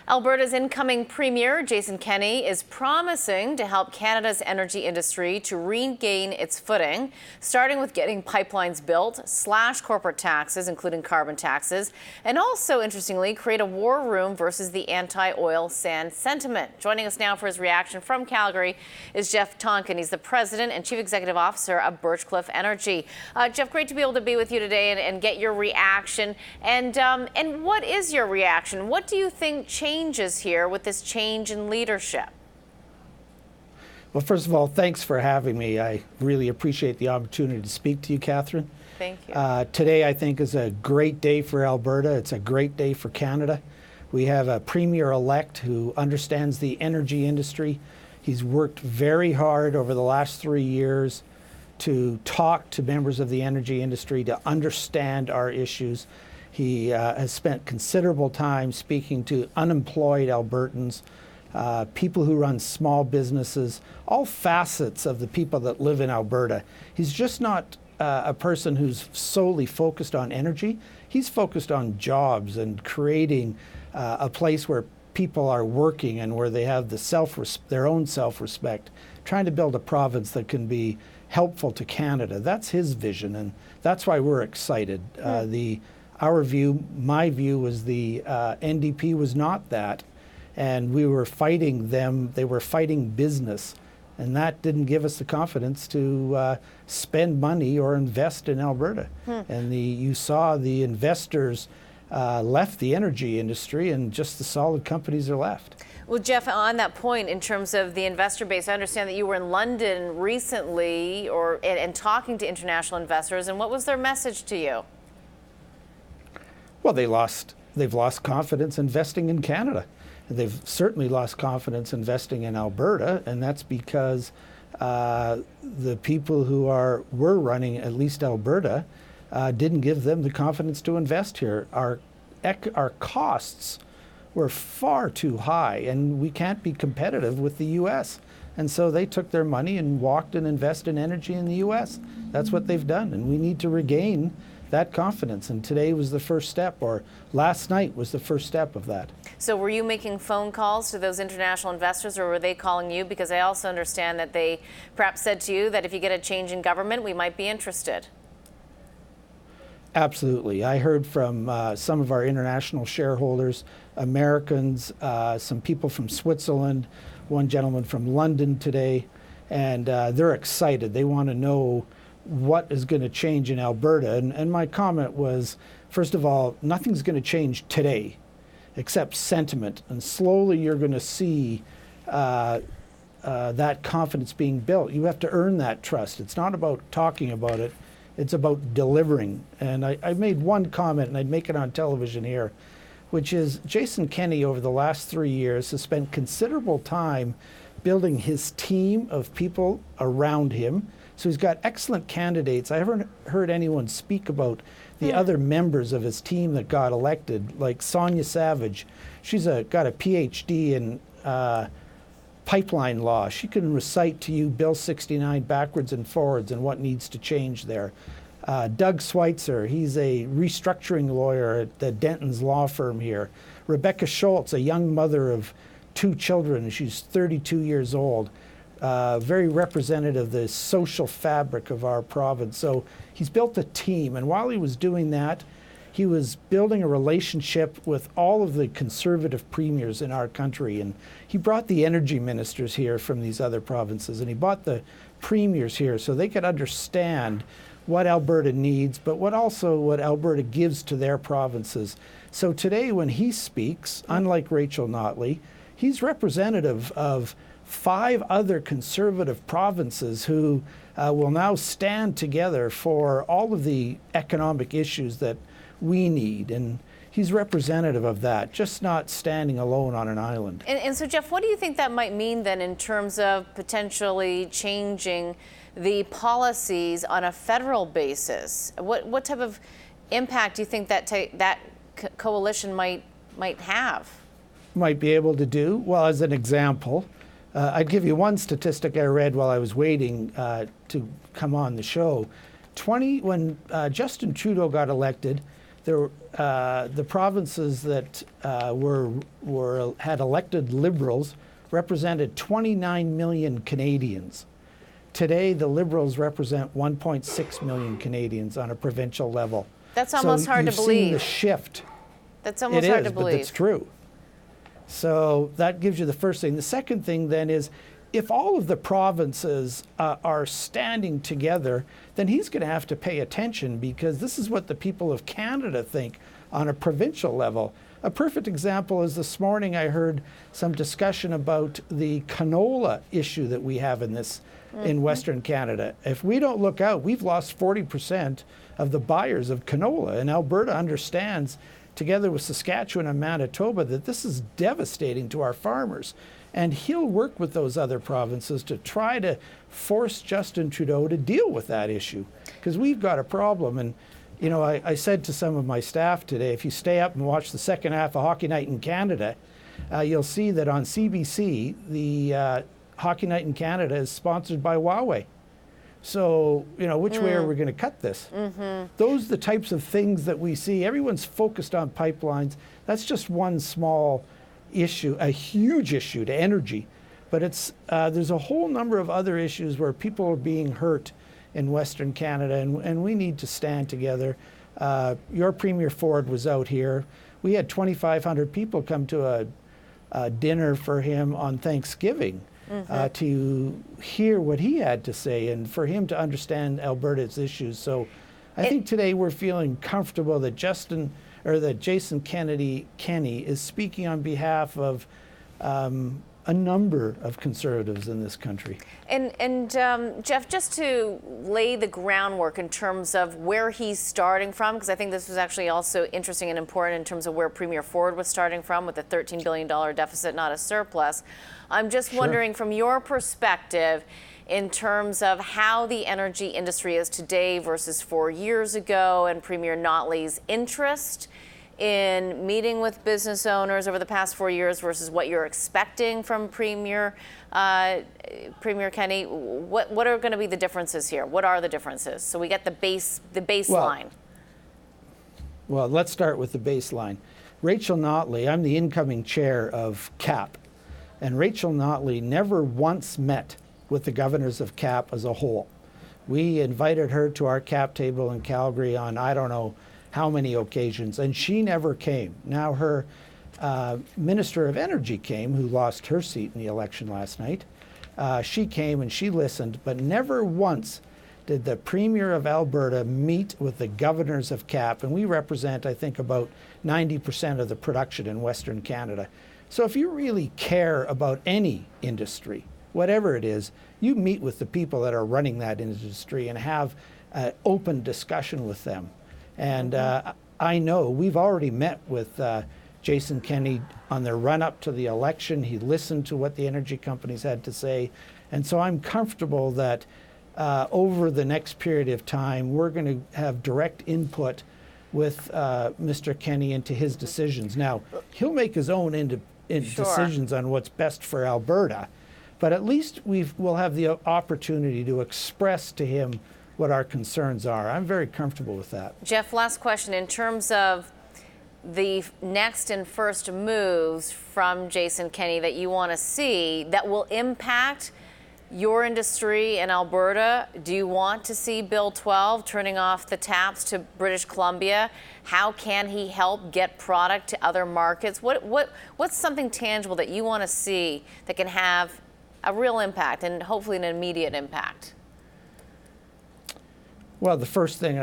Alberta's incoming Premier, Jason Kenney, is promising to help Canada's energy industry to regain its footing, starting with getting pipelines built, slash corporate taxes, including carbon taxes, and also, interestingly, create a war room versus the anti-oil sand sentiment. Joining us now for his reaction from Calgary is Jeff Tonken. He's the President and Chief Executive Officer of Birchcliff Energy. Jeff, great to be able to be with you today and get your reaction. And what is your reaction? What do you think changes here with this change in leadership? Well, first of all, thanks for having me. I really appreciate the opportunity to speak to you, Catherine. Thank you. Today, I think, is a great day for Alberta. It's a great day for Canada. We have a Premier-elect who understands the energy industry. He's worked very hard over the last 3 years to talk to members of the energy industry, to understand our issues. He has spent considerable time speaking to unemployed Albertans, people who run small businesses, all facets of the people that live in Alberta. He's just not a person who's solely focused on energy. He's focused on jobs and creating a place where people are working and where they have their own self-respect, trying to build a province that can be helpful to Canada. That's his vision, and that's why we're excited. Our view, my view, was the NDP was not that, and we were fighting them. They were fighting business, and that didn't give us the confidence to spend money or invest in Alberta. And you saw the investors left the energy industry, and just the solid companies are left. Well, Jeff, on that point, in terms of the investor base, I understand that you were in London recently and talking to international investors, and what was their message to you? Well, they've lost confidence investing in Canada. They've certainly lost confidence investing in Alberta, and that's because the people who were running at least Alberta didn't give them the confidence to invest here. Our costs were far too high, and we can't be competitive with the U.S. And so they took their money and walked and invested in energy in the U.S. That's what they've done, and we need to regain that confidence. And today was the first step, or last night was the first step of that. So were you making phone calls to those international investors, or were they calling you? Because I also understand that they perhaps said to you that if you get a change in government, we might be interested. Absolutely. I heard from some of our international shareholders, Americans, some people from Switzerland, one gentleman from London today, and they're excited. They want to know what is going to change in Alberta. And my comment was, first of all, nothing's going to change today except sentiment. And slowly you're going to see that confidence being built. You have to earn that trust. It's not about talking about it. It's about delivering. And I made one comment, and I'd make it on television here, which is Jason Kenney over the last 3 years has spent considerable time building his team of people around him. So he's got excellent candidates. I haven't heard anyone speak about the other members of his team that got elected, like Sonia Savage. She's got a PhD in pipeline law. She can recite to you Bill 69 backwards and forwards and what needs to change there. Doug Schweitzer, he's a restructuring lawyer at the Denton's law firm here. Rebecca Schultz, a young mother of 2 children. She's 32 years old. Very representative of the social fabric of our province. So he's built a team, and while he was doing that, he was building a relationship with all of the conservative premiers in our country, and he brought the energy ministers here from these other provinces, and he brought the premiers here so they could understand what Alberta needs, but what Alberta gives to their provinces. So today when he speaks, unlike Rachel Notley, he's representative of 5 other conservative provinces who will now stand together for all of the economic issues that we need. And he's representative of that, just not standing alone on an island. And so, Jeff, what do you think that might mean then in terms of potentially changing the policies on a federal basis? What type of impact do you think that coalition might have? Might be able to do? Well, as an example, I'd give you one statistic I read while I was waiting to come on the show. When Justin Trudeau got elected, the provinces that had elected Liberals represented 29 million Canadians. Today, the Liberals represent 1.6 million Canadians on a provincial level. That's almost hard to you've believe. seen the shift. That's almost hard to believe. But it's true. So that gives you the first thing. The second thing then is, if all of the provinces are standing together, then he's going to have to pay attention, because this is what the people of Canada think on a provincial level. A perfect example is this morning I heard some discussion about the canola issue that we have in Western Canada. If we don't look out, we've lost 40% of the buyers of canola, and Alberta understands, together with Saskatchewan and Manitoba, that this is devastating to our farmers. And he'll work with those other provinces to try to force Justin Trudeau to deal with that issue, because we've got a problem. And you know, I said to some of my staff today, if you stay up and watch the second half of Hockey Night in Canada, you'll see that on CBC, the Hockey Night in Canada is sponsored by Huawei. So, you know, which way are we going to cut this? Those are the types of things that we see. Everyone's focused on pipelines. That's just one small issue, a huge issue to energy. But there's a whole number of other issues where people are being hurt in Western Canada, and we need to stand together. Your Premier Ford was out here. We had 2,500 people come to a dinner for him on Thanksgiving to hear what he had to say and for him to understand Alberta's issues. So I think today we're feeling comfortable that Jason Kenney is speaking on behalf of a number of conservatives in this country. And Jeff, just to lay the groundwork in terms of where he's starting from, because I think this was actually also interesting and important in terms of where Premier Ford was starting from with a $13 billion deficit, not a surplus. I'm just wondering, from your perspective, in terms of how the energy industry is today versus 4 years ago, and Premier Notley's interest in meeting with business owners over the past 4 years versus what you're expecting from Premier Kenney, what are going to be the differences here? What are the differences? So we get the baseline. Well, let's start with the baseline. Rachel Notley, I'm the incoming chair of CAP, and Rachel Notley never once met with the governors of CAP as a whole. We invited her to our CAP table in Calgary on, I don't know how many occasions, and she never came. Now her Minister of Energy came, who lost her seat in the election last night. She came and she listened, but never once did the Premier of Alberta meet with the governors of CAP, and we represent, I think, about 90% of the production in Western Canada. So if you really care about any industry, whatever it is, you meet with the people that are running that industry and have an open discussion with them. And I know we've already met with Jason Kenney on the run-up to the election. He listened to what the energy companies had to say. And so I'm comfortable that over the next period of time, we're going to have direct input with Mr. Kenney into his decisions. Now, he'll make his own decisions on what's best for Alberta, but at least we'll have the opportunity to express to him what our concerns are. I'm very comfortable with that. Jeff, last question. In terms of the next and first moves from Jason Kenney that you want to see that will impact your industry in Alberta, do you want to see Bill 12 turning off the taps to British Columbia? How can he help get product to other markets? What's something tangible that you want to see that can have a real impact and hopefully an immediate impact? Well, the first thing,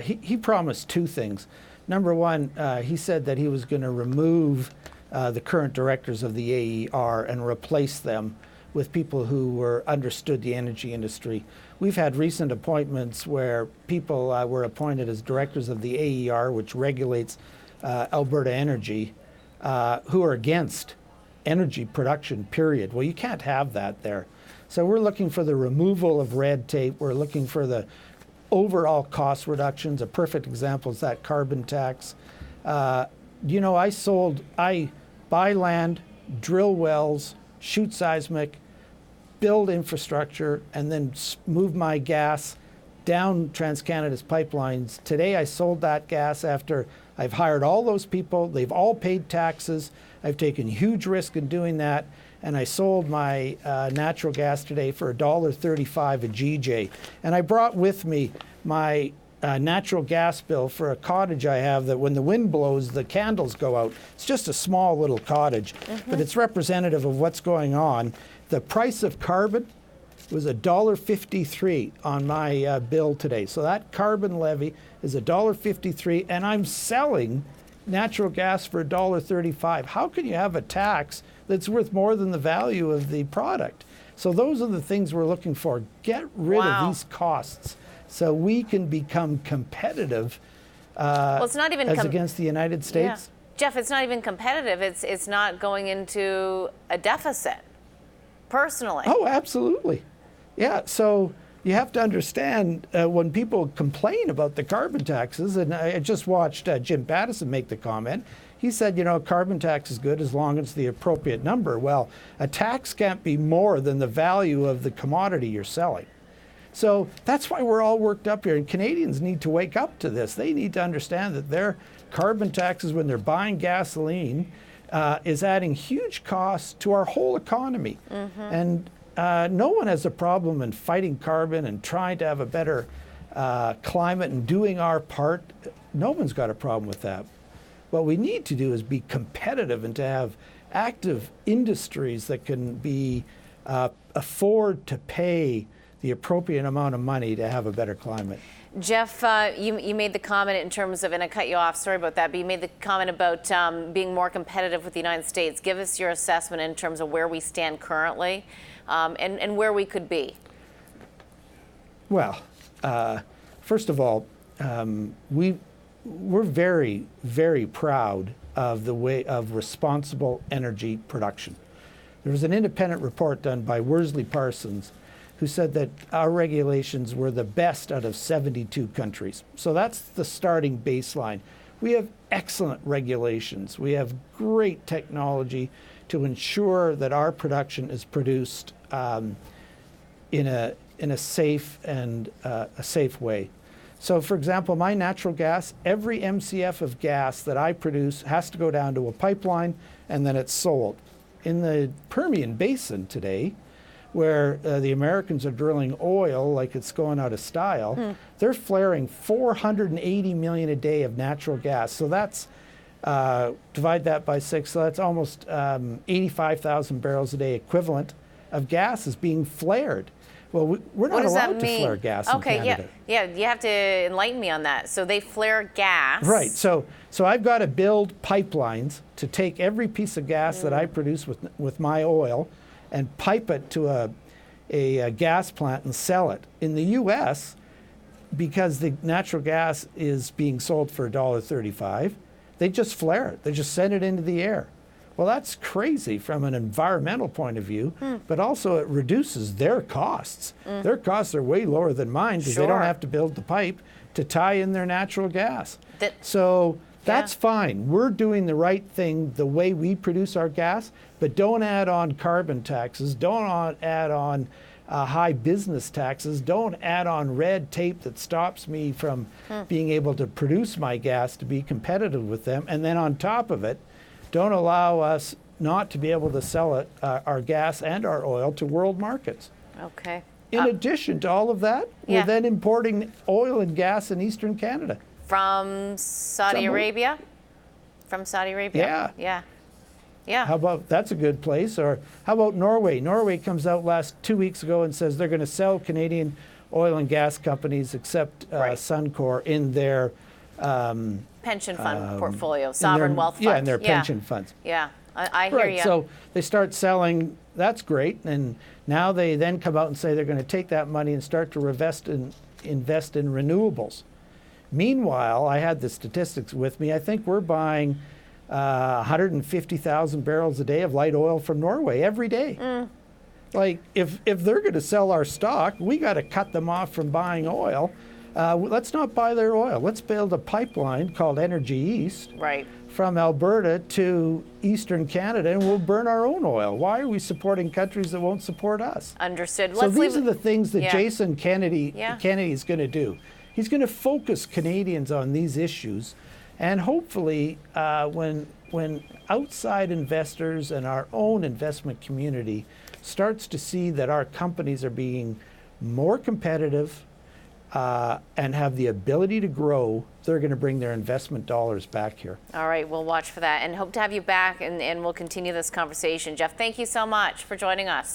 he promised two things. Number one, he said that he was going to remove the current directors of the AER and replace them with people who understood the energy industry. We've had recent appointments where people were appointed as directors of the AER, which regulates Alberta energy, who are against energy production, period. Well, you can't have that there. So we're looking for the removal of red tape. We're looking for the overall cost reductions. A perfect example is that carbon tax. You know, I buy land, drill wells, shoot seismic, build infrastructure, and then move my gas down TransCanada's pipelines. Today I sold that gas after I've hired all those people. They've all paid taxes. I've taken huge risk in doing that. And I sold my natural gas today for $1.35 a GJ. And I brought with me my natural gas bill for a cottage I have that when the wind blows, the candles go out. It's just a small little cottage, but it's representative of what's going on. The price of carbon was $1.53 on my bill today. So that carbon levy is $1.53, and I'm selling natural gas for $1.35. How can you have a tax that's worth more than the value of the product? So those are the things we're looking for. Get rid of these costs so we can become competitive well, it's not even against the United States. Yeah. Jeff, it's not even competitive. It's not going into a deficit, personally. Oh, absolutely. Yeah, so you have to understand when people complain about the carbon taxes, and I just watched Jim Pattison make the comment. He said, you know, a carbon tax is good as long as it's the appropriate number. Well, a tax can't be more than the value of the commodity you're selling. So that's why we're all worked up here. And Canadians need to wake up to this. They need to understand that their carbon taxes when they're buying gasoline is adding huge costs to our whole economy. And no one has a problem in fighting carbon and trying to have a better climate and doing our part. No one's got a problem with that. What we need to do is be competitive and to have active industries that can be afford to pay the appropriate amount of money to have a better climate. Jeff, you made the comment in terms of, and I cut you off, sorry about that, but you made the comment about being more competitive with the United States. Give us your assessment in terms of where we stand currently and where we could be. Well, first of all, we're very, very proud of the way of responsible energy production. There was an independent report done by Worsley Parsons who said that our regulations were the best out of 72 countries. So that's the starting baseline. We have excellent regulations. We have great technology to ensure that our production is produced in a safe and a safe way. So for example, my natural gas, every MCF of gas that I produce has to go down to a pipeline and then it's sold. In the Permian Basin today, where the Americans are drilling oil like it's going out of style, they're flaring 480 million a day of natural gas. So that's, divide that by 6, so that's almost 85,000 barrels a day equivalent of gas is being flared. Well, we're not allowed to flare gas in Canada. Yeah, you have to enlighten me on that. So they flare gas. Right, so I've got to build pipelines to take every piece of gas that I produce with my oil and pipe it to a gas plant and sell it. In the U.S., because the natural gas is being sold for $1.35, they just flare it. They just send it into the air. Well, that's crazy from an environmental point of view, but also it reduces their costs. Their costs are way lower than mine because they don't have to build the pipe to tie in their natural gas. So that's fine. We're doing the right thing the way we produce our gas, but don't add on carbon taxes. Don't add on high business taxes. Don't add on red tape that stops me from being able to produce my gas to be competitive with them. And then on top of it, don't allow us not to be able to sell it, our gas and our oil, to world markets. Okay. In addition to all of that, we're then importing oil and gas in Eastern Canada. From Saudi Arabia? From Saudi Arabia? Yeah. How about, that's a good place. Or how about Norway? Norway comes out 2 weeks ago and says they're going to sell Canadian oil and gas companies except Suncor in their pension fund portfolio, sovereign wealth fund. Yeah, in their pension funds. Yeah, I hear you. So they start selling, that's great, and now they then come out and say they're going to take that money and start to invest in renewables. Meanwhile, I had the statistics with me. I think we're buying 150,000 barrels a day of light oil from Norway every day. Like, if they're going to sell our stock, we got to cut them off from buying oil. Let's not buy their oil. Let's build a pipeline called Energy East Right. from Alberta to Eastern Canada, and we'll burn our own oil. Why are we supporting countries that won't support us? Understood. So these are the things that Yeah. Jason Kennedy is going to do. He's going to focus Canadians on these issues, and hopefully, when outside investors and our own investment community starts to see that our companies are being more competitive and have the ability to grow, they're going to bring their investment dollars back here. All right, we'll watch for that and hope to have you back, and we'll continue this conversation. Jeff, thank you so much for joining us.